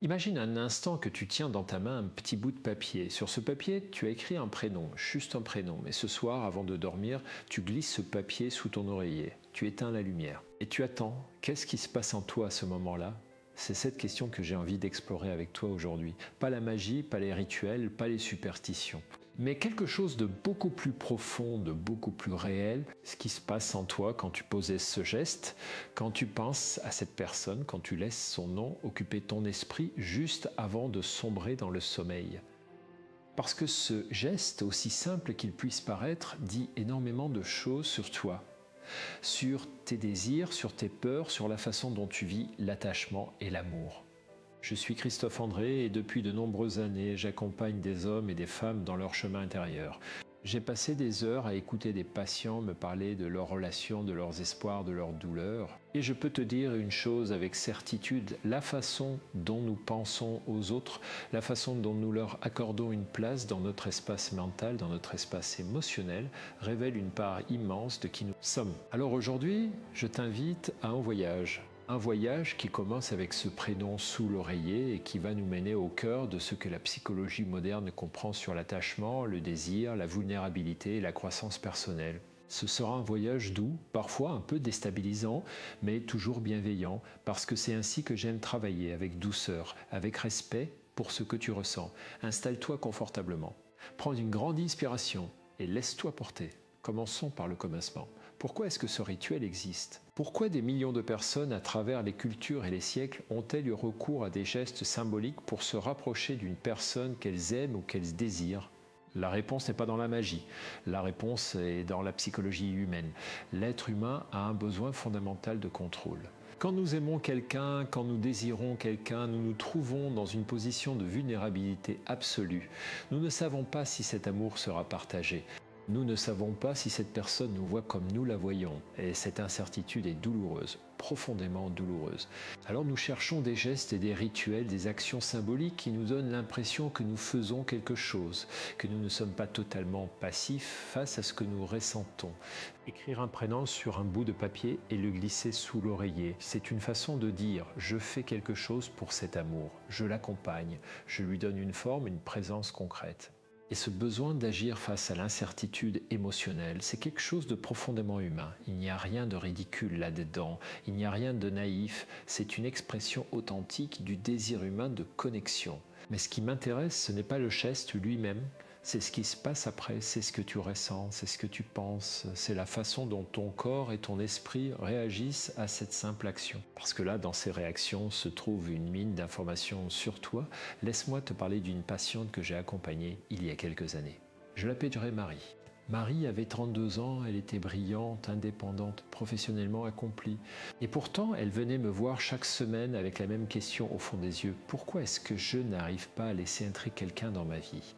Imagine un instant que tu tiens dans ta main un petit bout de papier. Sur ce papier, tu as écrit un prénom, juste un prénom. Mais ce soir, avant de dormir, tu glisses ce papier sous ton oreiller. Tu éteins la lumière. Et tu attends. Qu'est-ce qui se passe en toi à ce moment-là? C'est cette question que j'ai envie d'explorer avec toi aujourd'hui. Pas la magie, pas les rituels, pas les superstitions. Mais quelque chose de beaucoup plus profond, de beaucoup plus réel, ce qui se passe en toi quand tu posais ce geste, quand tu penses à cette personne, quand tu laisses son nom occuper ton esprit juste avant de sombrer dans le sommeil. Parce que ce geste, aussi simple qu'il puisse paraître, dit énormément de choses sur toi, sur tes désirs, sur tes peurs, sur la façon dont tu vis l'attachement et l'amour. Je suis Christophe André et depuis de nombreuses années, j'accompagne des hommes et des femmes dans leur chemin intérieur. J'ai passé des heures à écouter des patients me parler de leurs relations, de leurs espoirs, de leurs douleurs. Et je peux te dire une chose avec certitude, la façon dont nous pensons aux autres, la façon dont nous leur accordons une place dans notre espace mental, dans notre espace émotionnel, révèle une part immense de qui nous sommes. Alors aujourd'hui, je t'invite à un voyage. Un voyage qui commence avec ce prénom sous l'oreiller et qui va nous mener au cœur de ce que la psychologie moderne comprend sur l'attachement, le désir, la vulnérabilité et la croissance personnelle. Ce sera un voyage doux, parfois un peu déstabilisant, mais toujours bienveillant, parce que c'est ainsi que j'aime travailler, avec douceur, avec respect pour ce que tu ressens. Installe-toi confortablement. Prends une grande inspiration et laisse-toi porter. Commençons par le commencement. Pourquoi est-ce que ce rituel existe? Pourquoi des millions de personnes à travers les cultures et les siècles ont-elles eu recours à des gestes symboliques pour se rapprocher d'une personne qu'elles aiment ou qu'elles désirent? La réponse n'est pas dans la magie, la réponse est dans la psychologie humaine. L'être humain a un besoin fondamental de contrôle. Quand nous aimons quelqu'un, quand nous désirons quelqu'un, nous nous trouvons dans une position de vulnérabilité absolue. Nous ne savons pas si cet amour sera partagé. Nous ne savons pas si cette personne nous voit comme nous la voyons, et cette incertitude est douloureuse, profondément douloureuse. Alors nous cherchons des gestes et des rituels, des actions symboliques qui nous donnent l'impression que nous faisons quelque chose, que nous ne sommes pas totalement passifs face à ce que nous ressentons. Écrire un prénom sur un bout de papier et le glisser sous l'oreiller, c'est une façon de dire « je fais quelque chose pour cet amour, je l'accompagne, je lui donne une forme, une présence concrète ». Et ce besoin d'agir face à l'incertitude émotionnelle, c'est quelque chose de profondément humain. Il n'y a rien de ridicule là-dedans, il n'y a rien de naïf, c'est une expression authentique du désir humain de connexion. Mais ce qui m'intéresse, ce n'est pas le geste lui-même, c'est ce qui se passe après, c'est ce que tu ressens, c'est ce que tu penses, c'est la façon dont ton corps et ton esprit réagissent à cette simple action. Parce que là, dans ces réactions, se trouve une mine d'informations sur toi. Laisse-moi te parler d'une patiente que j'ai accompagnée il y a quelques années. Je l'appellerai Marie. Marie avait 32 ans, elle était brillante, indépendante, professionnellement accomplie. Et pourtant, elle venait me voir chaque semaine avec la même question au fond des yeux. Pourquoi est-ce que je n'arrive pas à laisser entrer quelqu'un dans ma vie?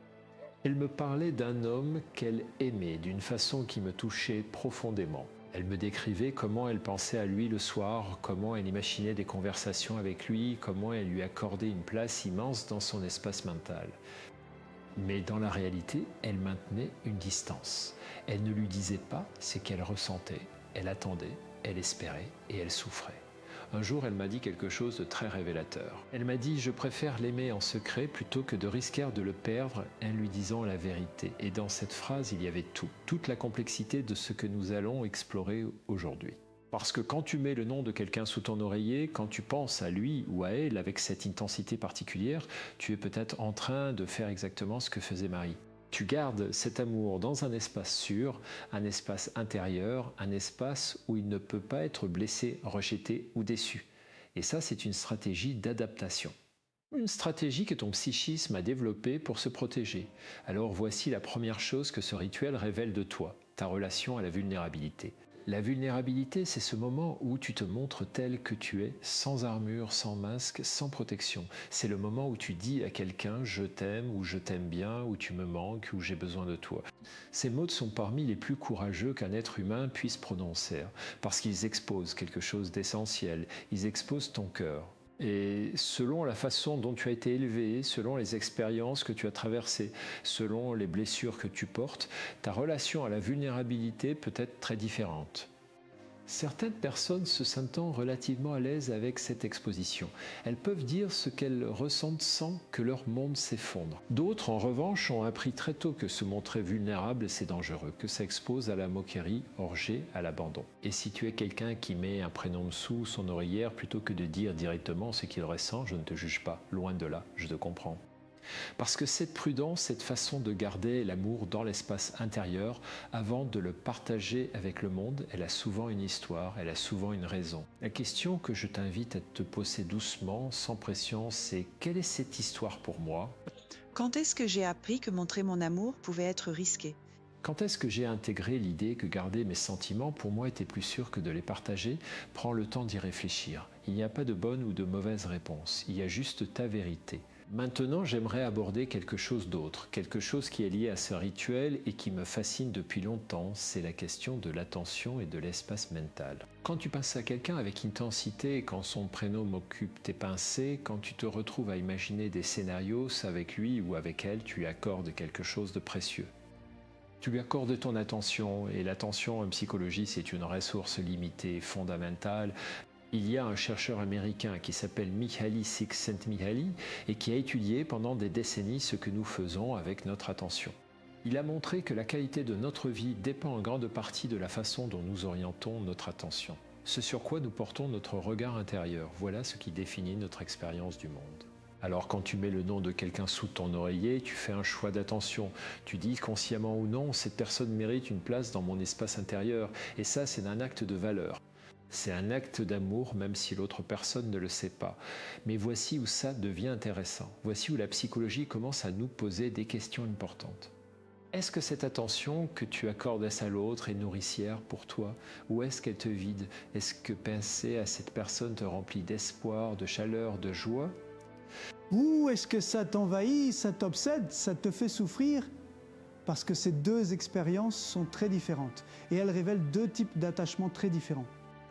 Elle me parlait d'un homme qu'elle aimait d'une façon qui me touchait profondément. Elle me décrivait comment elle pensait à lui le soir, comment elle imaginait des conversations avec lui, comment elle lui accordait une place immense dans son espace mental. Mais dans la réalité, elle maintenait une distance. Elle ne lui disait pas ce qu'elle ressentait. Elle attendait, elle espérait et elle souffrait. Un jour, elle m'a dit quelque chose de très révélateur. Elle m'a dit « Je préfère l'aimer en secret plutôt que de risquer de le perdre en lui disant la vérité ». Et dans cette phrase, il y avait tout, toute la complexité de ce que nous allons explorer aujourd'hui. Parce que quand tu mets le nom de quelqu'un sous ton oreiller, quand tu penses à lui ou à elle avec cette intensité particulière, tu es peut-être en train de faire exactement ce que faisait Marie. Tu gardes cet amour dans un espace sûr, un espace intérieur, un espace où il ne peut pas être blessé, rejeté ou déçu. Et ça, c'est une stratégie d'adaptation. Une stratégie que ton psychisme a développée pour se protéger. Alors voici la première chose que ce rituel révèle de toi, ta relation à la vulnérabilité. La vulnérabilité, c'est ce moment où tu te montres tel que tu es, sans armure, sans masque, sans protection. C'est le moment où tu dis à quelqu'un « je t'aime » ou « je t'aime bien » ou « tu me manques » ou « j'ai besoin de toi ». Ces mots sont parmi les plus courageux qu'un être humain puisse prononcer, parce qu'ils exposent quelque chose d'essentiel, ils exposent ton cœur. Et selon la façon dont tu as été élevé, selon les expériences que tu as traversées, selon les blessures que tu portes, ta relation à la vulnérabilité peut être très différente. Certaines personnes se sentant relativement à l'aise avec cette exposition. Elles peuvent dire ce qu'elles ressentent sans que leur monde s'effondre. D'autres, en revanche, ont appris très tôt que se montrer vulnérable, c'est dangereux, que ça expose à la moquerie, orgée, à l'abandon. Et si tu es quelqu'un qui met un prénom sous son oreillère plutôt que de dire directement ce qu'il ressent, je ne te juge pas, loin de là, je te comprends. Parce que cette prudence, cette façon de garder l'amour dans l'espace intérieur avant de le partager avec le monde, elle a souvent une histoire, elle a souvent une raison. La question que je t'invite à te poser doucement, sans pression, c'est quelle est cette histoire pour moi? Quand est-ce que j'ai appris que montrer mon amour pouvait être risqué? Quand est-ce que j'ai intégré l'idée que garder mes sentiments pour moi était plus sûr que de les partager? Prends le temps d'y réfléchir. Il n'y a pas de bonne ou de mauvaise réponse, il y a juste ta vérité. Maintenant, j'aimerais aborder quelque chose d'autre, quelque chose qui est lié à ce rituel et qui me fascine depuis longtemps, c'est la question de l'attention et de l'espace mental. Quand tu penses à quelqu'un avec intensité et quand son prénom occupe tes pensées, quand tu te retrouves à imaginer des scénarios, avec lui ou avec elle, tu lui accordes quelque chose de précieux. Tu lui accordes ton attention et l'attention en psychologie, c'est une ressource limitée, fondamentale. Il y a un chercheur américain qui s'appelle Mihaly Csikszentmihalyi et qui a étudié pendant des décennies ce que nous faisons avec notre attention. Il a montré que la qualité de notre vie dépend en grande partie de la façon dont nous orientons notre attention. Ce sur quoi nous portons notre regard intérieur, voilà ce qui définit notre expérience du monde. Alors quand tu mets le nom de quelqu'un sous ton oreiller, tu fais un choix d'attention. Tu dis consciemment ou non, cette personne mérite une place dans mon espace intérieur. Et ça, c'est un acte de valeur. C'est un acte d'amour même si l'autre personne ne le sait pas. Mais voici où ça devient intéressant. Voici où la psychologie commence à nous poser des questions importantes. Est-ce que cette attention que tu accordes à l'autre est nourricière pour toi? Ou est-ce qu'elle te vide? Est-ce que penser à cette personne te remplit d'espoir, de chaleur, de joie? Ou est-ce que ça t'envahit, ça t'obsède, ça te fait souffrir? Parce que ces deux expériences sont très différentes et elles révèlent deux types d'attachements très différents.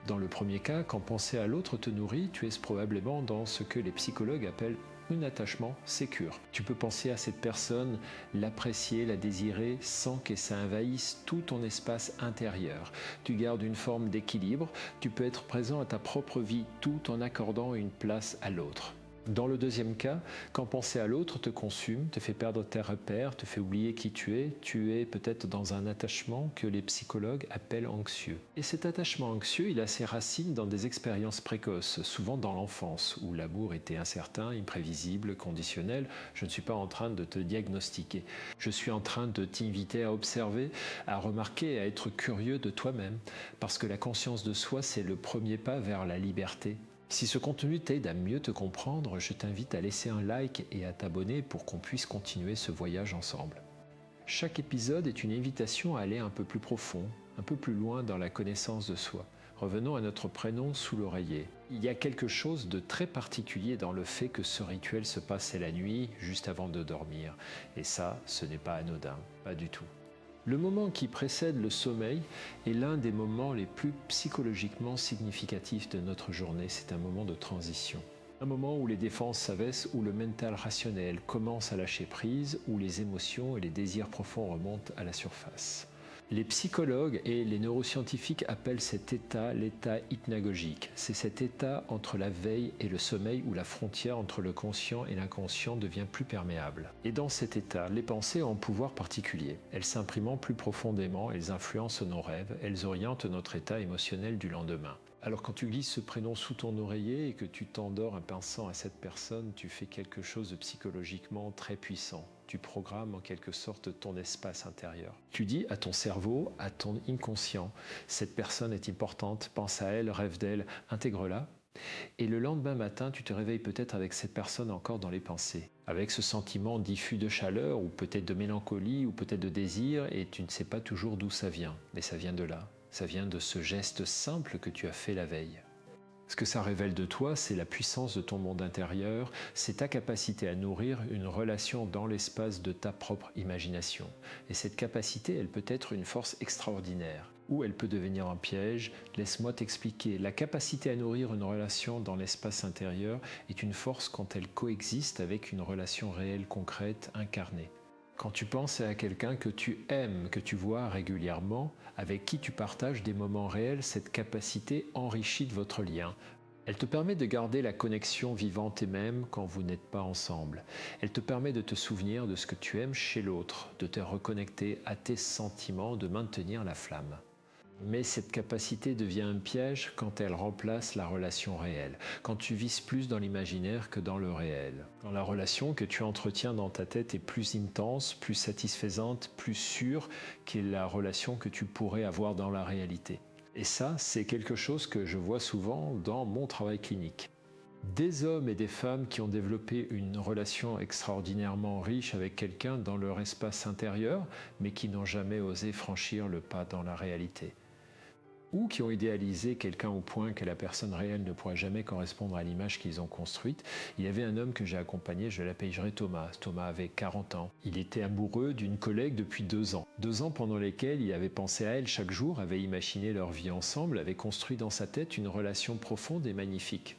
Dans le premier cas, quand penser à l'autre te nourrit, tu es probablement dans ce que les psychologues appellent un attachement sécure. Tu peux penser à cette personne, l'apprécier, la désirer sans que ça envahisse tout ton espace intérieur. Tu gardes une forme d'équilibre, tu peux être présent à ta propre vie tout en accordant une place à l'autre. Dans le deuxième cas, quand penser à l'autre te consume, te fait perdre tes repères, te fait oublier qui tu es peut-être dans un attachement que les psychologues appellent anxieux. Et cet attachement anxieux, il a ses racines dans des expériences précoces, souvent dans l'enfance, où l'amour était incertain, imprévisible, conditionnel. Je ne suis pas en train de te diagnostiquer. Je suis en train de t'inviter à observer, à remarquer, à être curieux de toi-même, parce que la conscience de soi, c'est le premier pas vers la liberté. Si ce contenu t'aide à mieux te comprendre, je t'invite à laisser un like et à t'abonner pour qu'on puisse continuer ce voyage ensemble. Chaque épisode est une invitation à aller un peu plus profond, un peu plus loin dans la connaissance de soi. Revenons à notre prénom sous l'oreiller. Il y a quelque chose de très particulier dans le fait que ce rituel se passe la nuit, juste avant de dormir. Et ça, ce n'est pas anodin, pas du tout. Le moment qui précède le sommeil est l'un des moments les plus psychologiquement significatifs de notre journée. C'est un moment de transition. Un moment où les défenses s'abaissent, où le mental rationnel commence à lâcher prise, où les émotions et les désirs profonds remontent à la surface. Les psychologues et les neuroscientifiques appellent cet état l'état hypnagogique. C'est cet état entre la veille et le sommeil où la frontière entre le conscient et l'inconscient devient plus perméable. Et dans cet état, les pensées ont un pouvoir particulier. Elles s'impriment plus profondément, elles influencent nos rêves, elles orientent notre état émotionnel du lendemain. Alors quand tu glisses ce prénom sous ton oreiller et que tu t'endors en pensant à cette personne, tu fais quelque chose de psychologiquement très puissant. Tu programmes en quelque sorte ton espace intérieur. Tu dis à ton cerveau, à ton inconscient, cette personne est importante, pense à elle, rêve d'elle, intègre-la. Et le lendemain matin, tu te réveilles peut-être avec cette personne encore dans les pensées, avec ce sentiment diffus de chaleur ou peut-être de mélancolie ou peut-être de désir et tu ne sais pas toujours d'où ça vient, mais ça vient de là. Ça vient de ce geste simple que tu as fait la veille. Ce que ça révèle de toi, c'est la puissance de ton monde intérieur, c'est ta capacité à nourrir une relation dans l'espace de ta propre imagination. Et cette capacité, elle peut être une force extraordinaire, ou elle peut devenir un piège. Laisse-moi t'expliquer. La capacité à nourrir une relation dans l'espace intérieur est une force quand elle coexiste avec une relation réelle, concrète, incarnée. Quand tu penses à quelqu'un que tu aimes, que tu vois régulièrement, avec qui tu partages des moments réels, cette capacité enrichit de votre lien. Elle te permet de garder la connexion vivante et même quand vous n'êtes pas ensemble. Elle te permet de te souvenir de ce que tu aimes chez l'autre, de te reconnecter à tes sentiments, de maintenir la flamme. Mais cette capacité devient un piège quand elle remplace la relation réelle, quand tu vises plus dans l'imaginaire que dans le réel. Quand la relation que tu entretiens dans ta tête est plus intense, plus satisfaisante, plus sûre que la relation que tu pourrais avoir dans la réalité. Et ça, c'est quelque chose que je vois souvent dans mon travail clinique. Des hommes et des femmes qui ont développé une relation extraordinairement riche avec quelqu'un dans leur espace intérieur, mais qui n'ont jamais osé franchir le pas dans la réalité. Ou qui ont idéalisé quelqu'un au point que la personne réelle ne pourra jamais correspondre à l'image qu'ils ont construite. Il y avait un homme que j'ai accompagné, je l'appellerai Thomas. Thomas avait 40 ans. Il était amoureux d'une collègue depuis 2 ans. 2 ans pendant lesquels il avait pensé à elle chaque jour, avait imaginé leur vie ensemble, avait construit dans sa tête une relation profonde et magnifique.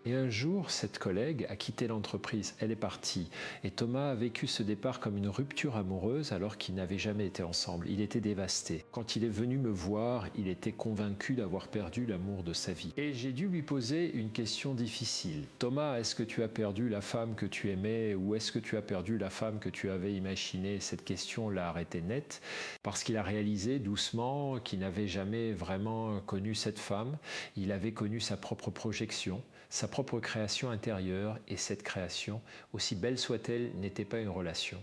Et un jour, cette collègue a quitté l'entreprise, elle est partie. Et Thomas a vécu ce départ comme une rupture amoureuse alors qu'ils n'avaient jamais été ensemble. Il était dévasté. Quand il est venu me voir, il était convaincu d'avoir perdu l'amour de sa vie. Et j'ai dû lui poser une question difficile. Thomas, est-ce que tu as perdu la femme que tu aimais ou est-ce que tu as perdu la femme que tu avais imaginée? Cette question l'a arrêté net parce qu'il a réalisé doucement qu'il n'avait jamais vraiment connu cette femme. Il avait connu sa propre projection, sa propre création intérieure, et cette création, aussi belle soit-elle, n'était pas une relation.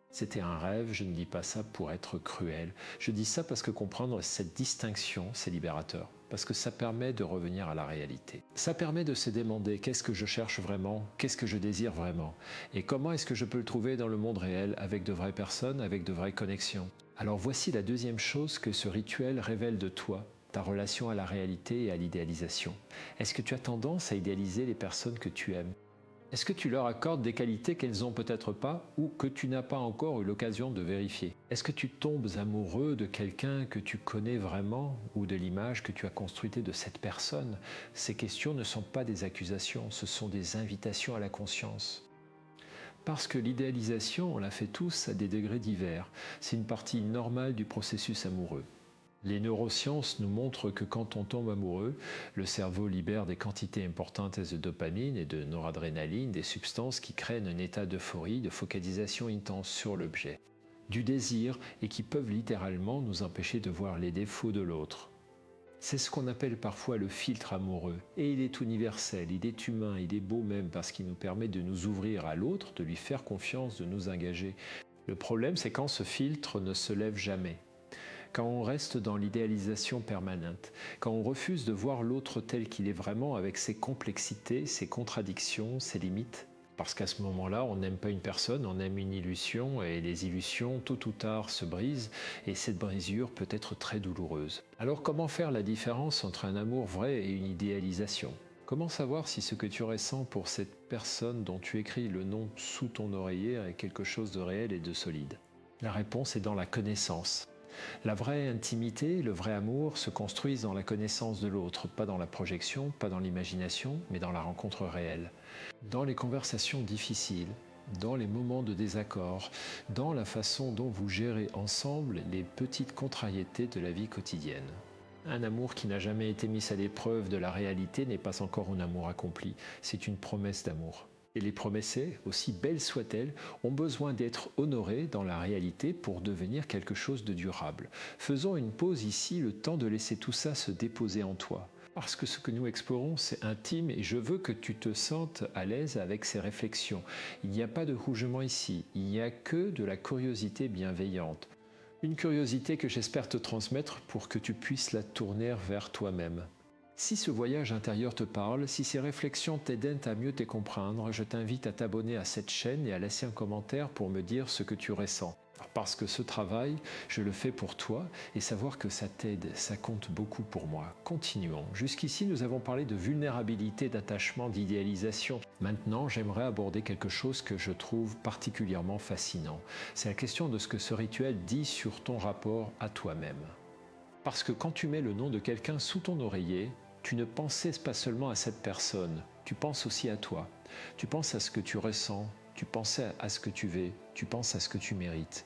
C'était un rêve, je ne dis pas ça pour être cruel. Je dis ça parce que comprendre cette distinction, c'est libérateur. Parce que ça permet de revenir à la réalité. Ça permet de se demander qu'est-ce que je cherche vraiment, qu'est-ce que je désire vraiment, et comment est-ce que je peux le trouver dans le monde réel avec de vraies personnes, avec de vraies connexions. Alors voici la deuxième chose que ce rituel révèle de toi, ta relation à la réalité et à l'idéalisation. Est-ce que tu as tendance à idéaliser les personnes que tu aimes? Est-ce que tu leur accordes des qualités qu'elles n'ont peut-être pas ou que tu n'as pas encore eu l'occasion de vérifier? Est-ce que tu tombes amoureux de quelqu'un que tu connais vraiment ou de l'image que tu as construite de cette personne? Ces questions ne sont pas des accusations, ce sont des invitations à la conscience. Parce que l'idéalisation, on la fait tous à des degrés divers. C'est une partie normale du processus amoureux. Les neurosciences nous montrent que quand on tombe amoureux, le cerveau libère des quantités importantes de dopamine et de noradrénaline, des substances qui créent un état d'euphorie, de focalisation intense sur l'objet, du désir et qui peuvent littéralement nous empêcher de voir les défauts de l'autre. C'est ce qu'on appelle parfois le filtre amoureux. Et il est universel, il est humain, il est beau même parce qu'il nous permet de nous ouvrir à l'autre, de lui faire confiance, de nous engager. Le problème, c'est quand ce filtre ne se lève jamais. Quand on reste dans l'idéalisation permanente, quand on refuse de voir l'autre tel qu'il est vraiment avec ses complexités, ses contradictions, ses limites. Parce qu'à ce moment-là, on n'aime pas une personne, on aime une illusion et les illusions, tôt ou tard, se brisent et cette brisure peut être très douloureuse. Alors comment faire la différence entre un amour vrai et une idéalisation? Comment savoir si ce que tu ressens pour cette personne dont tu écris le nom sous ton oreiller est quelque chose de réel et de solide? La réponse est dans la connaissance. La vraie intimité, le vrai amour se construisent dans la connaissance de l'autre, pas dans la projection, pas dans l'imagination, mais dans la rencontre réelle. Dans les conversations difficiles, dans les moments de désaccord, dans la façon dont vous gérez ensemble les petites contrariétés de la vie quotidienne. Un amour qui n'a jamais été mis à l'épreuve de la réalité n'est pas encore un amour accompli, c'est une promesse d'amour. Et les promessées, aussi belles soient-elles, ont besoin d'être honorées dans la réalité pour devenir quelque chose de durable. Faisons une pause ici, le temps de laisser tout ça se déposer en toi. Parce que ce que nous explorons, c'est intime et je veux que tu te sentes à l'aise avec ces réflexions. Il n'y a pas de jugement ici, il n'y a que de la curiosité bienveillante. Une curiosité que j'espère te transmettre pour que tu puisses la tourner vers toi-même. Si ce voyage intérieur te parle, si ces réflexions t'aident à mieux te comprendre, je t'invite à t'abonner à cette chaîne et à laisser un commentaire pour me dire ce que tu ressens. Parce que ce travail, je le fais pour toi et savoir que ça t'aide, ça compte beaucoup pour moi. Continuons. Jusqu'ici, nous avons parlé de vulnérabilité, d'attachement, d'idéalisation. Maintenant, j'aimerais aborder quelque chose que je trouve particulièrement fascinant. C'est la question de ce que ce rituel dit sur ton rapport à toi-même. Parce que quand tu mets le nom de quelqu'un sous ton oreiller, tu ne penses pas seulement à cette personne, tu penses aussi à toi. Tu penses à ce que tu ressens, tu penses à ce que tu veux, tu penses à ce que tu mérites.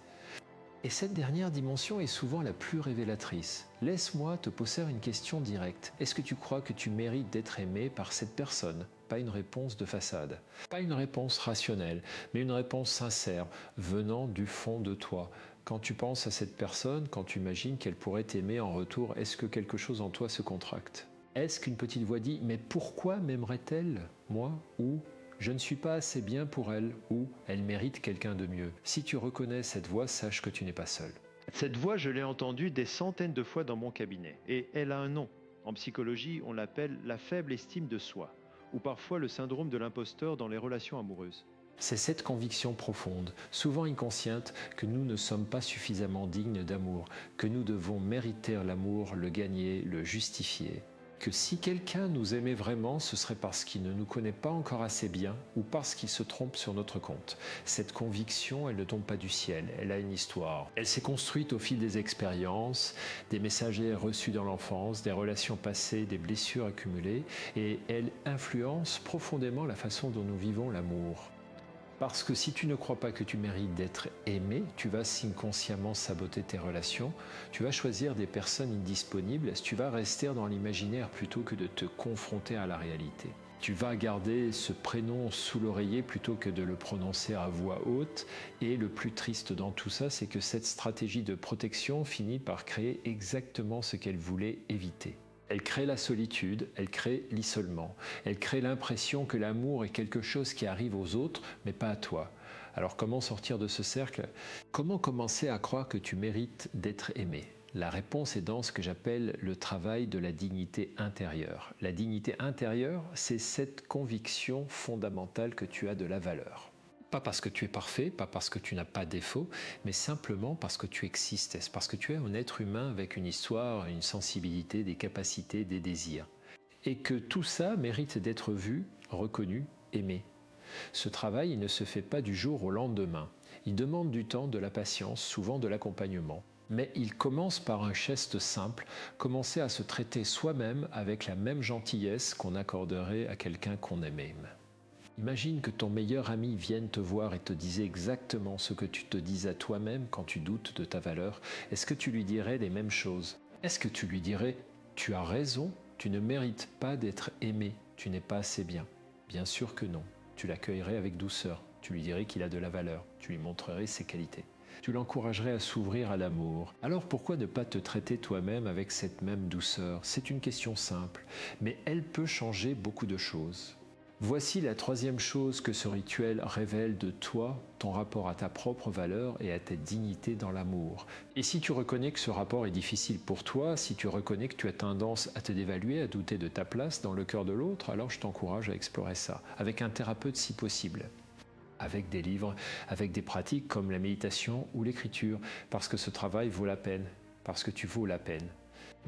Et cette dernière dimension est souvent la plus révélatrice. Laisse-moi te poser une question directe. Est-ce que tu crois que tu mérites d'être aimé par cette personne? Pas une réponse de façade, pas une réponse rationnelle, mais une réponse sincère, venant du fond de toi. Quand tu penses à cette personne, quand tu imagines qu'elle pourrait t'aimer en retour, est-ce que quelque chose en toi se contracte? Est-ce qu'une petite voix dit « Mais pourquoi m'aimerait-elle, moi ?» ou « Je ne suis pas assez bien pour elle » ou « Elle mérite quelqu'un de mieux ». Si tu reconnais cette voix, sache que tu n'es pas seul. Cette voix, je l'ai entendue des centaines de fois dans mon cabinet. Et elle a un nom. En psychologie, on l'appelle la faible estime de soi, ou parfois le syndrome de l'imposteur dans les relations amoureuses. C'est cette conviction profonde, souvent inconsciente, que nous ne sommes pas suffisamment dignes d'amour, que nous devons mériter l'amour, le gagner, le justifier. Que si quelqu'un nous aimait vraiment, ce serait parce qu'il ne nous connaît pas encore assez bien ou parce qu'il se trompe sur notre compte. Cette conviction, elle ne tombe pas du ciel, elle a une histoire. Elle s'est construite au fil des expériences, des messagers reçus dans l'enfance, des relations passées, des blessures accumulées, et elle influence profondément la façon dont nous vivons l'amour. Parce que si tu ne crois pas que tu mérites d'être aimé, tu vas inconsciemment saboter tes relations, tu vas choisir des personnes indisponibles, tu vas rester dans l'imaginaire plutôt que de te confronter à la réalité. Tu vas garder ce prénom sous l'oreiller plutôt que de le prononcer à voix haute. Et le plus triste dans tout ça, c'est que cette stratégie de protection finit par créer exactement ce qu'elle voulait éviter. Elle crée la solitude, elle crée l'isolement, elle crée l'impression que l'amour est quelque chose qui arrive aux autres, mais pas à toi. Alors comment sortir de ce cercle? Comment commencer à croire que tu mérites d'être aimé? La réponse est dans ce que j'appelle le travail de la dignité intérieure. La dignité intérieure, c'est cette conviction fondamentale que tu as de la valeur. Pas parce que tu es parfait, pas parce que tu n'as pas de défaut, mais simplement parce que tu existes, parce que tu es un être humain avec une histoire, une sensibilité, des capacités, des désirs. Et que tout ça mérite d'être vu, reconnu, aimé. Ce travail, il ne se fait pas du jour au lendemain. Il demande du temps, de la patience, souvent de l'accompagnement. Mais il commence par un geste simple, commencer à se traiter soi-même avec la même gentillesse qu'on accorderait à quelqu'un qu'on aimait. Imagine que ton meilleur ami vienne te voir et te dise exactement ce que tu te dis à toi-même quand tu doutes de ta valeur. Est-ce que tu lui dirais les mêmes choses? Est-ce que tu lui dirais « Tu as raison, tu ne mérites pas d'être aimé, tu n'es pas assez bien ». Bien sûr que non. Tu l'accueillerais avec douceur, tu lui dirais qu'il a de la valeur, tu lui montrerais ses qualités. Tu l'encouragerais à s'ouvrir à l'amour. Alors pourquoi ne pas te traiter toi-même avec cette même douceur? C'est une question simple, mais elle peut changer beaucoup de choses. Voici la troisième chose que ce rituel révèle de toi, ton rapport à ta propre valeur et à ta dignité dans l'amour. Et si tu reconnais que ce rapport est difficile pour toi, si tu reconnais que tu as tendance à te dévaluer, à douter de ta place dans le cœur de l'autre, alors je t'encourage à explorer ça, avec un thérapeute si possible. Avec des livres, avec des pratiques comme la méditation ou l'écriture, parce que ce travail vaut la peine, parce que tu vaux la peine.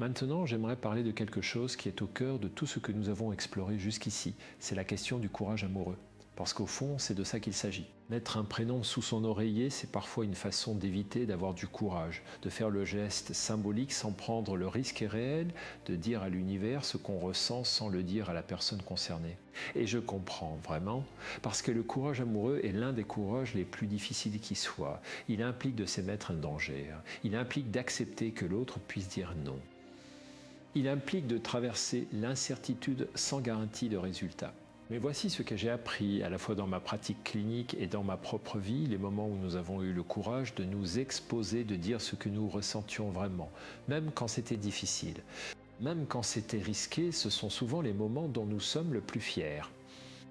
Maintenant, j'aimerais parler de quelque chose qui est au cœur de tout ce que nous avons exploré jusqu'ici. C'est la question du courage amoureux. Parce qu'au fond, c'est de ça qu'il s'agit. Mettre un prénom sous son oreiller, c'est parfois une façon d'éviter d'avoir du courage, de faire le geste symbolique sans prendre le risque réel, de dire à l'univers ce qu'on ressent sans le dire à la personne concernée. Et je comprends vraiment, parce que le courage amoureux est l'un des courages les plus difficiles qui soient. Il implique de se mettre en danger. Il implique d'accepter que l'autre puisse dire non. Il implique de traverser l'incertitude sans garantie de résultat. Mais voici ce que j'ai appris à la fois dans ma pratique clinique et dans ma propre vie, les moments où nous avons eu le courage de nous exposer, de dire ce que nous ressentions vraiment, même quand c'était difficile. Même quand c'était risqué, ce sont souvent les moments dont nous sommes le plus fiers.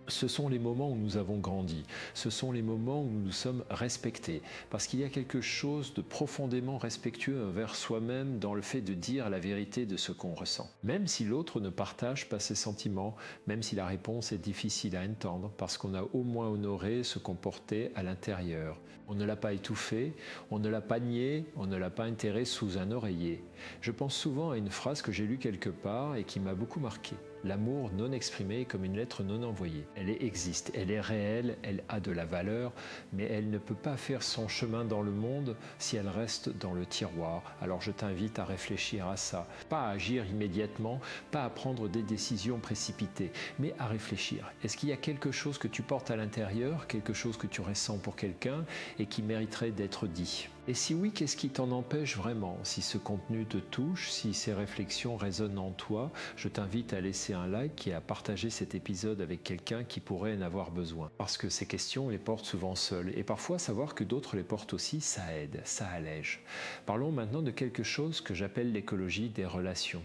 Ce sont les moments où nous avons grandi, ce sont les moments où nous nous sommes respectés, parce qu'il y a quelque chose de profondément respectueux envers soi-même dans le fait de dire la vérité de ce qu'on ressent. Même si l'autre ne partage pas ses sentiments, même si la réponse est difficile à entendre, parce qu'on a au moins honoré ce qu'on portait à l'intérieur. On ne l'a pas étouffé, on ne l'a pas nié, on ne l'a pas enterré sous un oreiller. Je pense souvent à une phrase que j'ai lue quelque part et qui m'a beaucoup marqué. L'amour non exprimé est comme une lettre non envoyée. Elle existe, elle est réelle, elle a de la valeur, mais elle ne peut pas faire son chemin dans le monde si elle reste dans le tiroir. Alors je t'invite à réfléchir à ça. Pas à agir immédiatement, pas à prendre des décisions précipitées, mais à réfléchir. Est-ce qu'il y a quelque chose que tu portes à l'intérieur, quelque chose que tu ressens pour quelqu'un et qui mériterait d'être dit? Et si oui, qu'est-ce qui t'en empêche vraiment? Si ce contenu te touche, si ces réflexions résonnent en toi, je t'invite à laisser un like et à partager cet épisode avec quelqu'un qui pourrait en avoir besoin. Parce que ces questions, on les porte souvent seuls. Et parfois, savoir que d'autres les portent aussi, ça aide, ça allège. Parlons maintenant de quelque chose que j'appelle l'écologie des relations.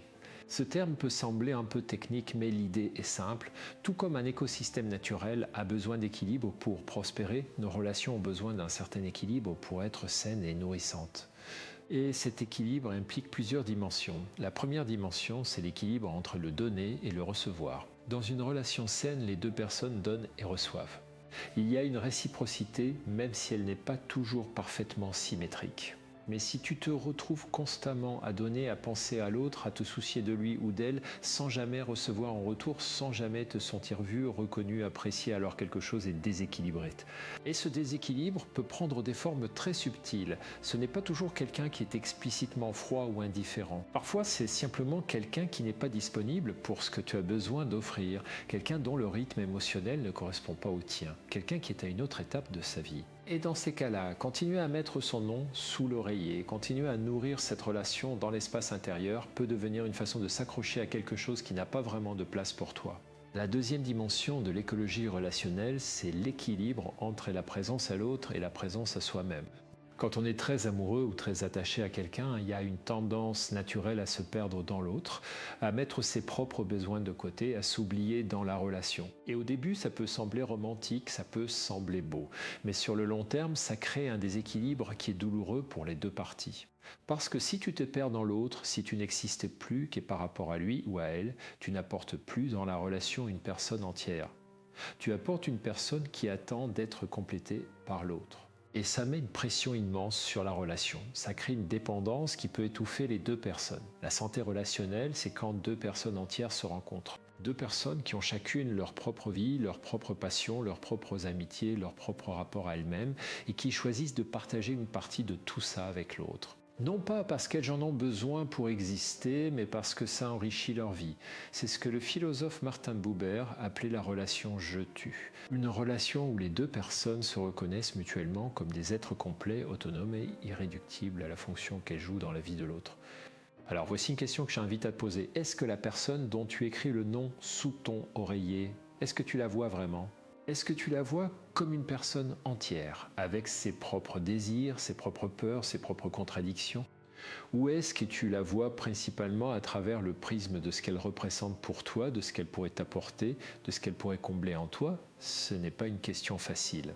Ce terme peut sembler un peu technique, mais l'idée est simple. Tout comme un écosystème naturel a besoin d'équilibre pour prospérer, nos relations ont besoin d'un certain équilibre pour être saines et nourrissantes. Et cet équilibre implique plusieurs dimensions. La première dimension, c'est l'équilibre entre le donner et le recevoir. Dans une relation saine, les deux personnes donnent et reçoivent. Il y a une réciprocité, même si elle n'est pas toujours parfaitement symétrique. Mais si tu te retrouves constamment à donner, à penser à l'autre, à te soucier de lui ou d'elle, sans jamais recevoir en retour, sans jamais te sentir vu, reconnu, apprécié, alors quelque chose est déséquilibré. Et ce déséquilibre peut prendre des formes très subtiles. Ce n'est pas toujours quelqu'un qui est explicitement froid ou indifférent. Parfois, c'est simplement quelqu'un qui n'est pas disponible pour ce que tu as besoin d'offrir, quelqu'un dont le rythme émotionnel ne correspond pas au tien, quelqu'un qui est à une autre étape de sa vie. Et dans ces cas-là, continuer à mettre son nom sous l'oreiller, continuer à nourrir cette relation dans l'espace intérieur peut devenir une façon de s'accrocher à quelque chose qui n'a pas vraiment de place pour toi. La deuxième dimension de l'écologie relationnelle, c'est l'équilibre entre la présence à l'autre et la présence à soi-même. Quand on est très amoureux ou très attaché à quelqu'un, il y a une tendance naturelle à se perdre dans l'autre, à mettre ses propres besoins de côté, à s'oublier dans la relation. Et au début, ça peut sembler romantique, ça peut sembler beau. Mais sur le long terme, ça crée un déséquilibre qui est douloureux pour les deux parties. Parce que si tu te perds dans l'autre, si tu n'existes plus qu'est par rapport à lui ou à elle, tu n'apportes plus dans la relation une personne entière. Tu apportes une personne qui attend d'être complétée par l'autre. Et ça met une pression immense sur la relation. Ça crée une dépendance qui peut étouffer les deux personnes. La santé relationnelle, c'est quand deux personnes entières se rencontrent. Deux personnes qui ont chacune leur propre vie, leur propre passion, leurs propres amitiés, leur propre rapport à elles-mêmes et qui choisissent de partager une partie de tout ça avec l'autre. Non pas parce qu'elles en ont besoin pour exister, mais parce que ça enrichit leur vie. C'est ce que le philosophe Martin Buber appelait la relation je-tu. Une relation où les deux personnes se reconnaissent mutuellement comme des êtres complets, autonomes et irréductibles à la fonction qu'elles jouent dans la vie de l'autre. Alors voici une question que j'invite à te poser. Est-ce que la personne dont tu écris le nom sous ton oreiller, est-ce que tu la vois vraiment ? Est-ce que tu la vois comme une personne entière, avec ses propres désirs, ses propres peurs, ses propres contradictions? Ou est-ce que tu la vois principalement à travers le prisme de ce qu'elle représente pour toi, de ce qu'elle pourrait t'apporter, de ce qu'elle pourrait combler en toi? Ce n'est pas une question facile.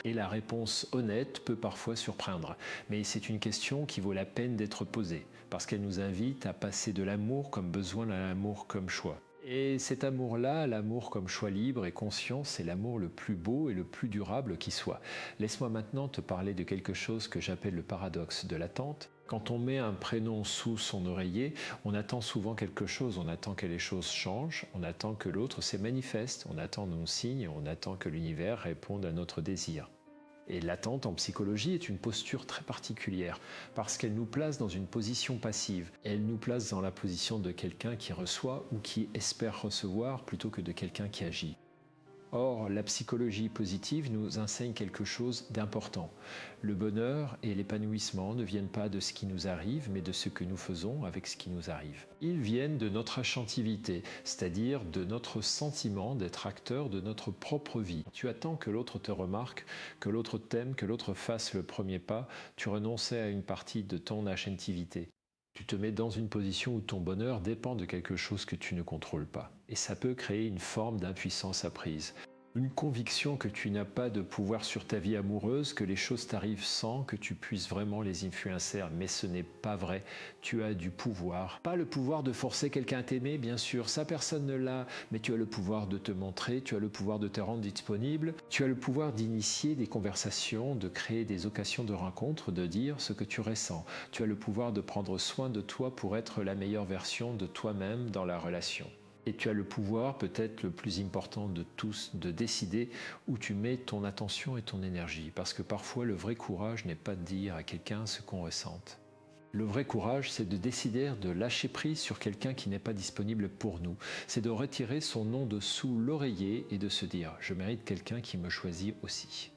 Et la réponse honnête peut parfois surprendre, mais c'est une question qui vaut la peine d'être posée, parce qu'elle nous invite à passer de l'amour comme besoin à l'amour comme choix. Et cet amour-là, l'amour comme choix libre et conscient, c'est l'amour le plus beau et le plus durable qui soit. Laisse-moi maintenant te parler de quelque chose que j'appelle le paradoxe de l'attente. Quand on met un prénom sous son oreiller, on attend souvent quelque chose, on attend que les choses changent, on attend que l'autre se manifeste, on attend nos signes, on attend que l'univers réponde à notre désir. Et l'attente en psychologie est une posture très particulière parce qu'elle nous place dans une position passive. Elle nous place dans la position de quelqu'un qui reçoit ou qui espère recevoir plutôt que de quelqu'un qui agit. Or, la psychologie positive nous enseigne quelque chose d'important. Le bonheur et l'épanouissement ne viennent pas de ce qui nous arrive, mais de ce que nous faisons avec ce qui nous arrive. Ils viennent de notre achantivité, c'est-à-dire de notre sentiment d'être acteur de notre propre vie. Tu attends que l'autre te remarque, que l'autre t'aime, que l'autre fasse le premier pas, tu renonçais à une partie de ton achantivité. Tu te mets dans une position où ton bonheur dépend de quelque chose que tu ne contrôles pas. Et ça peut créer une forme d'impuissance apprise. Une conviction que tu n'as pas de pouvoir sur ta vie amoureuse, que les choses t'arrivent sans que tu puisses vraiment les influencer. Mais ce n'est pas vrai. Tu as du pouvoir. Pas le pouvoir de forcer quelqu'un à t'aimer, bien sûr. Ça, personne ne l'a. Mais tu as le pouvoir de te montrer, tu as le pouvoir de te rendre disponible. Tu as le pouvoir d'initier des conversations, de créer des occasions de rencontres, de dire ce que tu ressens. Tu as le pouvoir de prendre soin de toi pour être la meilleure version de toi-même dans la relation. Et tu as le pouvoir, peut-être le plus important de tous, de décider où tu mets ton attention et ton énergie. Parce que parfois, le vrai courage n'est pas de dire à quelqu'un ce qu'on ressente. Le vrai courage, c'est de décider de lâcher prise sur quelqu'un qui n'est pas disponible pour nous. C'est de retirer son nom de sous l'oreiller et de se dire « je mérite quelqu'un qui me choisit aussi ».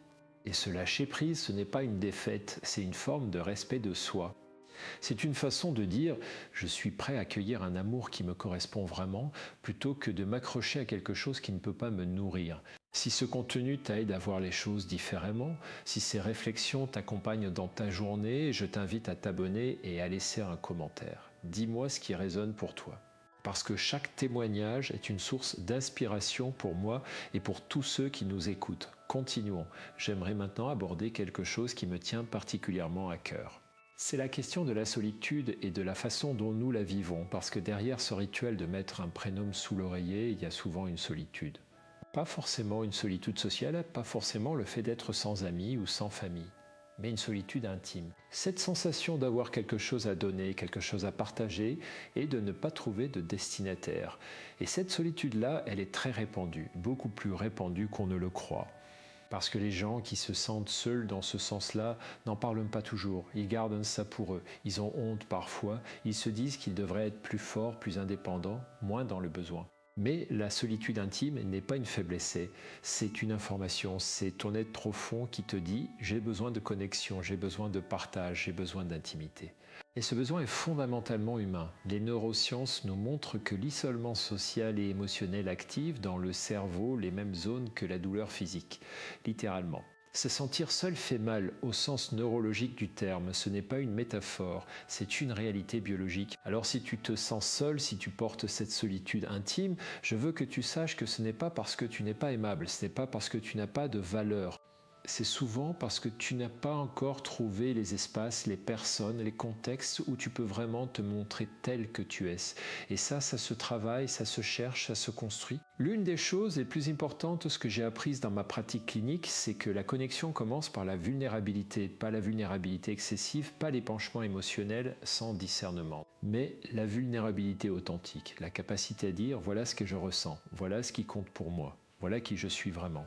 Et ce lâcher prise, ce n'est pas une défaite, c'est une forme de respect de soi. C'est une façon de dire « je suis prêt à accueillir un amour qui me correspond vraiment » plutôt que de m'accrocher à quelque chose qui ne peut pas me nourrir. Si ce contenu t'aide à voir les choses différemment, si ces réflexions t'accompagnent dans ta journée, je t'invite à t'abonner et à laisser un commentaire. Dis-moi ce qui résonne pour toi. Parce que chaque témoignage est une source d'inspiration pour moi et pour tous ceux qui nous écoutent. Continuons. J'aimerais maintenant aborder quelque chose qui me tient particulièrement à cœur. C'est la question de la solitude et de la façon dont nous la vivons, parce que derrière ce rituel de mettre un prénom sous l'oreiller, il y a souvent une solitude. Pas forcément une solitude sociale, pas forcément le fait d'être sans amis ou sans famille, mais une solitude intime. Cette sensation d'avoir quelque chose à donner, quelque chose à partager et de ne pas trouver de destinataire. Et cette solitude-là, elle est très répandue, beaucoup plus répandue qu'on ne le croit. Parce que les gens qui se sentent seuls dans ce sens-là n'en parlent pas toujours, ils gardent ça pour eux, ils ont honte parfois, ils se disent qu'ils devraient être plus forts, plus indépendants, moins dans le besoin. Mais la solitude intime n'est pas une faiblesse, c'est une information, c'est ton être profond qui te dit « j'ai besoin de connexion, j'ai besoin de partage, j'ai besoin d'intimité ». Et ce besoin est fondamentalement humain. Les neurosciences nous montrent que l'isolement social et émotionnel active dans le cerveau les mêmes zones que la douleur physique, littéralement. Se sentir seul fait mal au sens neurologique du terme, ce n'est pas une métaphore, c'est une réalité biologique. Alors si tu te sens seul, si tu portes cette solitude intime, je veux que tu saches que ce n'est pas parce que tu n'es pas aimable, ce n'est pas parce que tu n'as pas de valeur. C'est souvent parce que tu n'as pas encore trouvé les espaces, les personnes, les contextes où tu peux vraiment te montrer tel que tu es. Et ça se travaille, ça se cherche, ça se construit. L'une des choses les plus importantes, ce que j'ai apprises dans ma pratique clinique, c'est que la connexion commence par la vulnérabilité. Pas la vulnérabilité excessive, pas l'épanchement émotionnel sans discernement. Mais la vulnérabilité authentique, la capacité à dire « voilà ce que je ressens, voilà ce qui compte pour moi, voilà qui je suis vraiment ».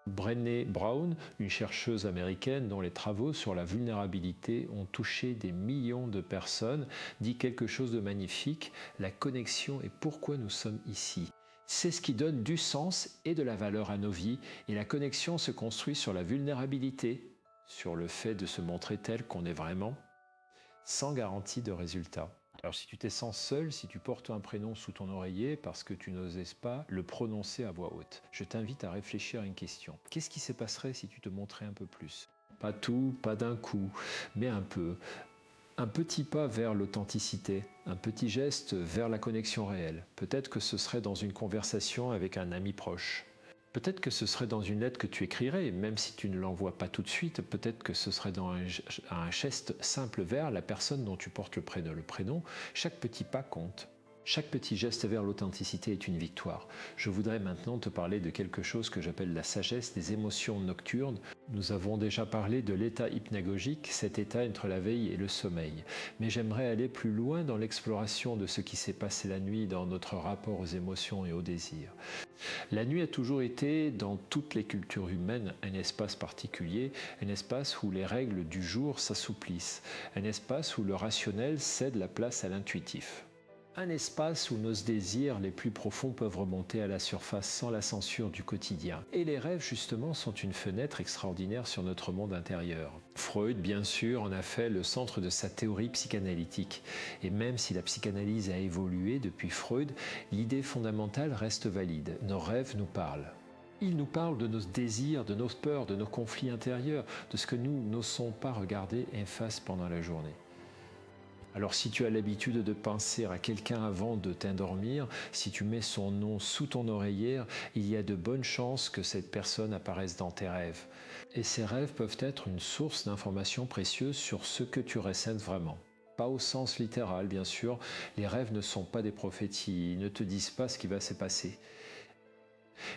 Brené Brown, une chercheuse américaine dont les travaux sur la vulnérabilité ont touché des millions de personnes, dit quelque chose de magnifique, la connexion est pourquoi nous sommes ici. C'est ce qui donne du sens et de la valeur à nos vies, et la connexion se construit sur la vulnérabilité, sur le fait de se montrer tel qu'on est vraiment, sans garantie de résultat. Alors si tu te sens seul, si tu portes un prénom sous ton oreiller parce que tu n'osais pas le prononcer à voix haute, je t'invite à réfléchir à une question. Qu'est-ce qui se passerait si tu te montrais un peu plus? Pas tout, pas d'un coup, mais un peu. Un petit pas vers l'authenticité, un petit geste vers la connexion réelle. Peut-être que ce serait dans une conversation avec un ami proche. Peut-être que ce serait dans une lettre que tu écrirais, même si tu ne l'envoies pas tout de suite, peut-être que ce serait dans un geste simple vers la personne dont tu portes le prénom. Chaque petit pas compte. Chaque petit geste vers l'authenticité est une victoire. Je voudrais maintenant te parler de quelque chose que j'appelle la sagesse des émotions nocturnes. Nous avons déjà parlé de l'état hypnagogique, cet état entre la veille et le sommeil. Mais j'aimerais aller plus loin dans l'exploration de ce qui s'est passé la nuit dans notre rapport aux émotions et aux désirs. La nuit a toujours été, dans toutes les cultures humaines, un espace particulier, un espace où les règles du jour s'assouplissent, un espace où le rationnel cède la place à l'intuitif. Un espace où nos désirs les plus profonds peuvent remonter à la surface sans la censure du quotidien. Et les rêves, justement, sont une fenêtre extraordinaire sur notre monde intérieur. Freud, bien sûr, en a fait le centre de sa théorie psychanalytique. Et même si la psychanalyse a évolué depuis Freud, l'idée fondamentale reste valide. Nos rêves nous parlent. Ils nous parlent de nos désirs, de nos peurs, de nos conflits intérieurs, de ce que nous n'osons pas regarder en face pendant la journée. Alors si tu as l'habitude de penser à quelqu'un avant de t'endormir, si tu mets son nom sous ton oreillère, il y a de bonnes chances que cette personne apparaisse dans tes rêves. Et ces rêves peuvent être une source d'informations précieuses sur ce que tu ressens vraiment. Pas au sens littéral, bien sûr, les rêves ne sont pas des prophéties, ils ne te disent pas ce qui va se passer.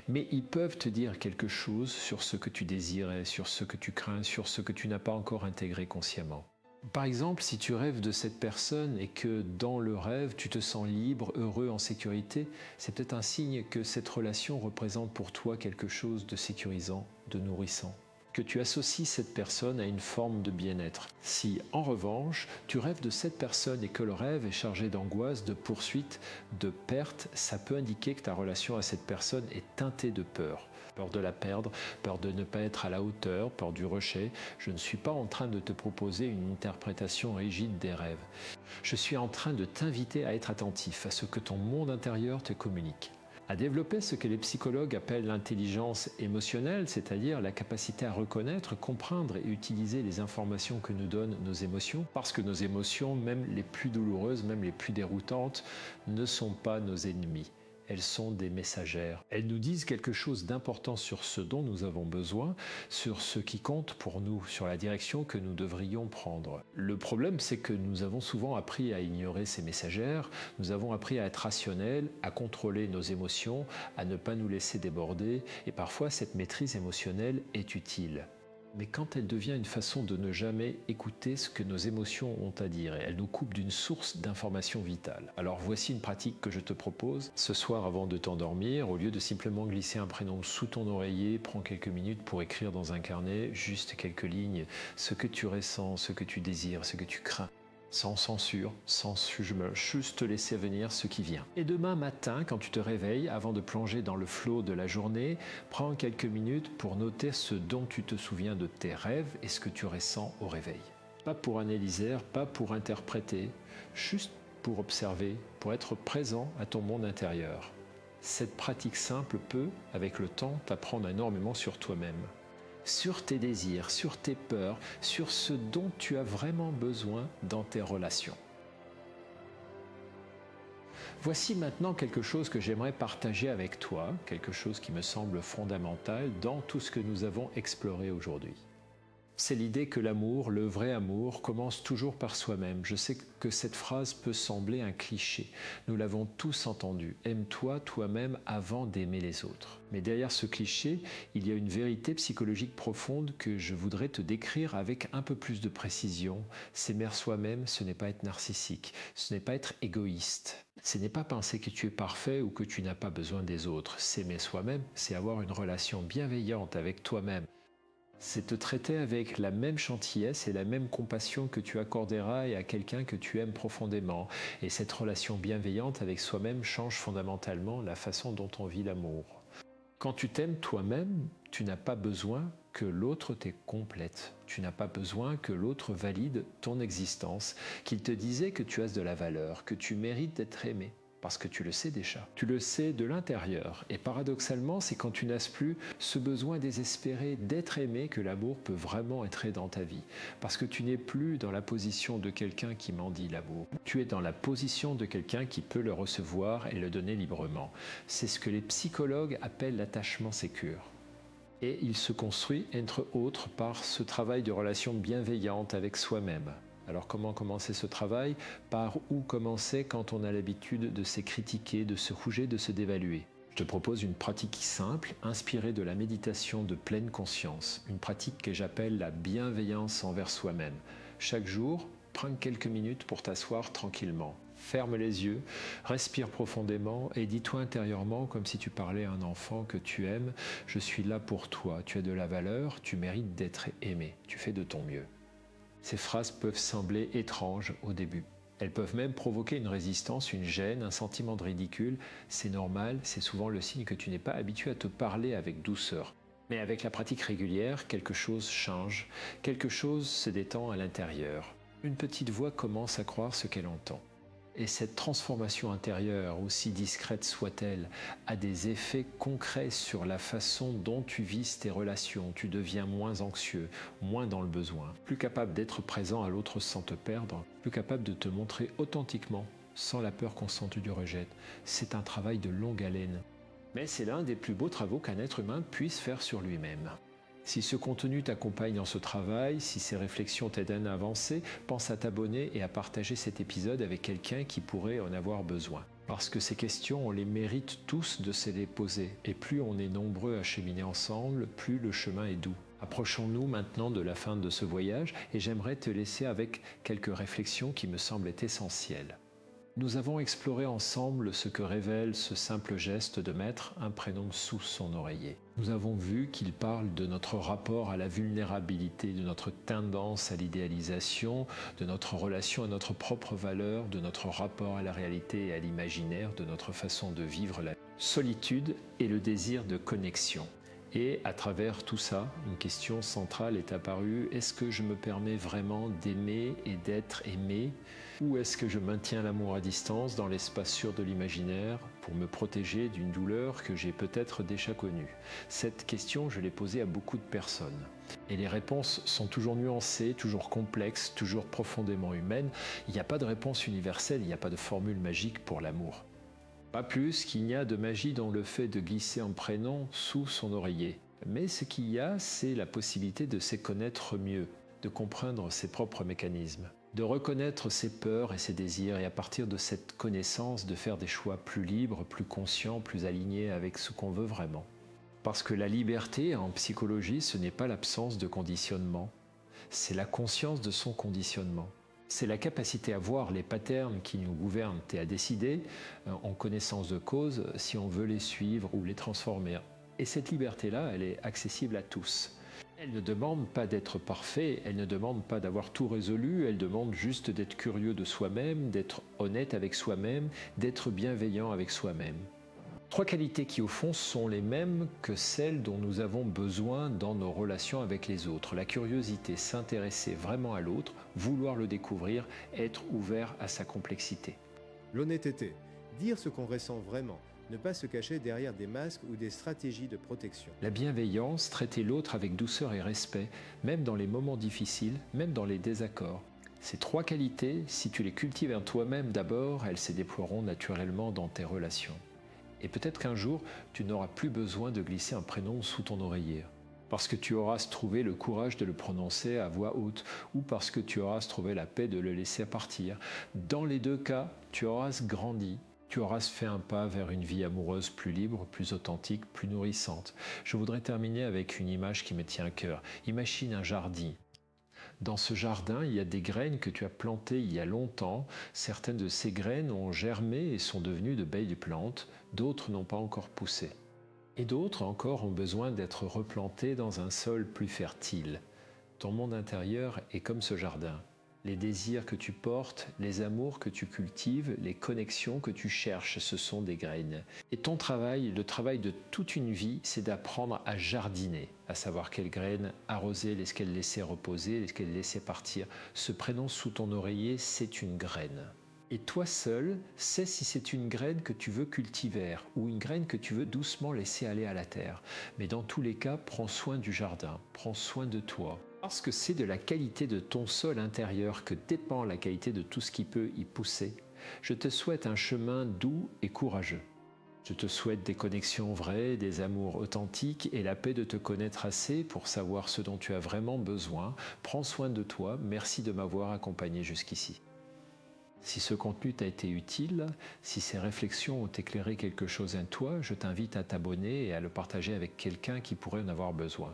Mais ils peuvent te dire quelque chose sur ce que tu désirais, sur ce que tu crains, sur ce que tu n'as pas encore intégré consciemment. Par exemple, si tu rêves de cette personne et que dans le rêve, tu te sens libre, heureux, en sécurité, c'est peut-être un signe que cette relation représente pour toi quelque chose de sécurisant, de nourrissant, que tu associes cette personne à une forme de bien-être. Si, en revanche, tu rêves de cette personne et que le rêve est chargé d'angoisse, de poursuite, de perte, ça peut indiquer que ta relation à cette personne est teintée de peur. Peur de la perdre, peur de ne pas être à la hauteur, peur du rejet. Je ne suis pas en train de te proposer une interprétation rigide des rêves. Je suis en train de t'inviter à être attentif à ce que ton monde intérieur te communique, à développer ce que les psychologues appellent l'intelligence émotionnelle, c'est-à-dire la capacité à reconnaître, comprendre et utiliser les informations que nous donnent nos émotions, parce que nos émotions, même les plus douloureuses, même les plus déroutantes, ne sont pas nos ennemis. Elles sont des messagères. Elles nous disent quelque chose d'important sur ce dont nous avons besoin, sur ce qui compte pour nous, sur la direction que nous devrions prendre. Le problème, c'est que nous avons souvent appris à ignorer ces messagères, nous avons appris à être rationnels, à contrôler nos émotions, à ne pas nous laisser déborder, et parfois cette maîtrise émotionnelle est utile. Mais quand elle devient une façon de ne jamais écouter ce que nos émotions ont à dire, et elle nous coupe d'une source d'information vitale. Alors voici une pratique que je te propose. Ce soir, avant de t'endormir, au lieu de simplement glisser un prénom sous ton oreiller, prends quelques minutes pour écrire dans un carnet, juste quelques lignes, ce que tu ressens, ce que tu désires, ce que tu crains. Sans censure, sans jugement, juste te laisser venir ce qui vient. Et demain matin, quand tu te réveilles, avant de plonger dans le flot de la journée, prends quelques minutes pour noter ce dont tu te souviens de tes rêves et ce que tu ressens au réveil. Pas pour analyser, pas pour interpréter, juste pour observer, pour être présent à ton monde intérieur. Cette pratique simple peut, avec le temps, t'apprendre énormément sur toi-même, sur tes désirs, sur tes peurs, sur ce dont tu as vraiment besoin dans tes relations. Voici maintenant quelque chose que j'aimerais partager avec toi, quelque chose qui me semble fondamental dans tout ce que nous avons exploré aujourd'hui. C'est l'idée que l'amour, le vrai amour, commence toujours par soi-même. Je sais que cette phrase peut sembler un cliché. Nous l'avons tous entendu. Aime-toi toi-même avant d'aimer les autres. Mais derrière ce cliché, il y a une vérité psychologique profonde que je voudrais te décrire avec un peu plus de précision. S'aimer soi-même, ce n'est pas être narcissique, ce n'est pas être égoïste. Ce n'est pas penser que tu es parfait ou que tu n'as pas besoin des autres. S'aimer soi-même, c'est avoir une relation bienveillante avec toi-même. C'est te traiter avec la même gentillesse et la même compassion que tu accorderas à quelqu'un que tu aimes profondément. Et cette relation bienveillante avec soi-même change fondamentalement la façon dont on vit l'amour. Quand tu t'aimes toi-même, tu n'as pas besoin que l'autre te complète. Tu n'as pas besoin que l'autre valide ton existence, qu'il te dise que tu as de la valeur, que tu mérites d'être aimé. Parce que tu le sais déjà. Tu le sais de l'intérieur. Et paradoxalement, c'est quand tu n'as plus ce besoin désespéré d'être aimé que l'amour peut vraiment entrer dans ta vie. Parce que tu n'es plus dans la position de quelqu'un qui mendie l'amour. Tu es dans la position de quelqu'un qui peut le recevoir et le donner librement. C'est ce que les psychologues appellent l'attachement sécure. Et il se construit, entre autres, par ce travail de relation bienveillante avec soi-même. Alors comment commencer ce travail? Par où commencer quand on a l'habitude de se critiquer, de se rouger, de se dévaluer? Je te propose une pratique simple, inspirée de la méditation de pleine conscience, une pratique que j'appelle la bienveillance envers soi-même. Chaque jour, prends quelques minutes pour t'asseoir tranquillement. Ferme les yeux, respire profondément et dis-toi intérieurement, comme si tu parlais à un enfant que tu aimes, « Je suis là pour toi, tu as de la valeur, tu mérites d'être aimé, tu fais de ton mieux ». Ces phrases peuvent sembler étranges au début. Elles peuvent même provoquer une résistance, une gêne, un sentiment de ridicule. C'est normal, c'est souvent le signe que tu n'es pas habitué à te parler avec douceur. Mais avec la pratique régulière, quelque chose change, quelque chose se détend à l'intérieur. Une petite voix commence à croire ce qu'elle entend. Et cette transformation intérieure, aussi discrète soit-elle, a des effets concrets sur la façon dont tu vis tes relations. Tu deviens moins anxieux, moins dans le besoin, plus capable d'être présent à l'autre sans te perdre, plus capable de te montrer authentiquement, sans la peur constante du rejet. C'est un travail de longue haleine. Mais c'est l'un des plus beaux travaux qu'un être humain puisse faire sur lui-même. Si ce contenu t'accompagne dans ce travail, si ces réflexions t'aident à avancer, pense à t'abonner et à partager cet épisode avec quelqu'un qui pourrait en avoir besoin. Parce que ces questions, on les mérite tous de se les poser. Et plus on est nombreux à cheminer ensemble, plus le chemin est doux. Approchons-nous maintenant de la fin de ce voyage et j'aimerais te laisser avec quelques réflexions qui me semblent essentielles. Nous avons exploré ensemble ce que révèle ce simple geste de mettre un prénom sous son oreiller. Nous avons vu qu'il parle de notre rapport à la vulnérabilité, de notre tendance à l'idéalisation, de notre relation à notre propre valeur, de notre rapport à la réalité et à l'imaginaire, de notre façon de vivre la solitude et le désir de connexion. Et à travers tout ça, une question centrale est apparue. Est-ce que je me permets vraiment d'aimer et d'être aimé? Ou est-ce que je maintiens l'amour à distance dans l'espace sûr de l'imaginaire pour me protéger d'une douleur que j'ai peut-être déjà connue? Cette question, je l'ai posée à beaucoup de personnes. Et les réponses sont toujours nuancées, toujours complexes, toujours profondément humaines. Il n'y a pas de réponse universelle, il n'y a pas de formule magique pour l'amour. Pas plus qu'il n'y a de magie dans le fait de glisser un prénom sous son oreiller. Mais ce qu'il y a, c'est la possibilité de se connaître mieux, de comprendre ses propres mécanismes, de reconnaître ses peurs et ses désirs et à partir de cette connaissance de faire des choix plus libres, plus conscients, plus alignés avec ce qu'on veut vraiment. Parce que la liberté en psychologie, ce n'est pas l'absence de conditionnement, c'est la conscience de son conditionnement. C'est la capacité à voir les patterns qui nous gouvernent et à décider, en connaissance de cause, si on veut les suivre ou les transformer. Et cette liberté-là, elle est accessible à tous. Elle ne demande pas d'être parfait, elle ne demande pas d'avoir tout résolu, elle demande juste d'être curieux de soi-même, d'être honnête avec soi-même, d'être bienveillant avec soi-même. Trois qualités qui au fond sont les mêmes que celles dont nous avons besoin dans nos relations avec les autres. La curiosité, s'intéresser vraiment à l'autre, vouloir le découvrir, être ouvert à sa complexité. L'honnêteté, dire ce qu'on ressent vraiment, ne pas se cacher derrière des masques ou des stratégies de protection. La bienveillance, traiter l'autre avec douceur et respect, même dans les moments difficiles, même dans les désaccords. Ces trois qualités, si tu les cultives en toi-même d'abord, elles se déploieront naturellement dans tes relations. Et peut-être qu'un jour, tu n'auras plus besoin de glisser un prénom sous ton oreiller. Parce que tu auras trouvé le courage de le prononcer à voix haute ou parce que tu auras trouvé la paix de le laisser partir. Dans les deux cas, tu auras grandi. Tu auras fait un pas vers une vie amoureuse plus libre, plus authentique, plus nourrissante. Je voudrais terminer avec une image qui me tient à cœur. Imagine un jardin. Dans ce jardin, il y a des graines que tu as plantées il y a longtemps. Certaines de ces graines ont germé et sont devenues de belles plantes. D'autres n'ont pas encore poussé. Et d'autres encore ont besoin d'être replantées dans un sol plus fertile. Ton monde intérieur est comme ce jardin. Les désirs que tu portes, les amours que tu cultives, les connexions que tu cherches, ce sont des graines. Et ton travail, le travail de toute une vie, c'est d'apprendre à jardiner, à savoir quelles graines arroser, lesquelles laisser reposer, lesquelles laisser partir. Ce prénom sous ton oreiller, c'est une graine. Et toi seul, sais si c'est une graine que tu veux cultiver ou une graine que tu veux doucement laisser aller à la terre. Mais dans tous les cas, prends soin du jardin, prends soin de toi. Parce que c'est de la qualité de ton sol intérieur que dépend la qualité de tout ce qui peut y pousser. Je te souhaite un chemin doux et courageux. Je te souhaite des connexions vraies, des amours authentiques et la paix de te connaître assez pour savoir ce dont tu as vraiment besoin. Prends soin de toi. Merci de m'avoir accompagné jusqu'ici. Si ce contenu t'a été utile, si ces réflexions ont éclairé quelque chose en toi, je t'invite à t'abonner et à le partager avec quelqu'un qui pourrait en avoir besoin.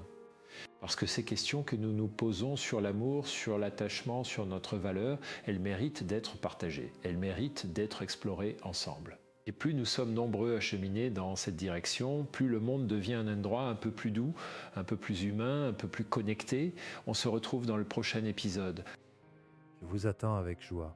Parce que ces questions que nous nous posons sur l'amour, sur l'attachement, sur notre valeur, elles méritent d'être partagées, elles méritent d'être explorées ensemble. Et plus nous sommes nombreux à cheminer dans cette direction, plus le monde devient un endroit un peu plus doux, un peu plus humain, un peu plus connecté. On se retrouve dans le prochain épisode. Je vous attends avec joie.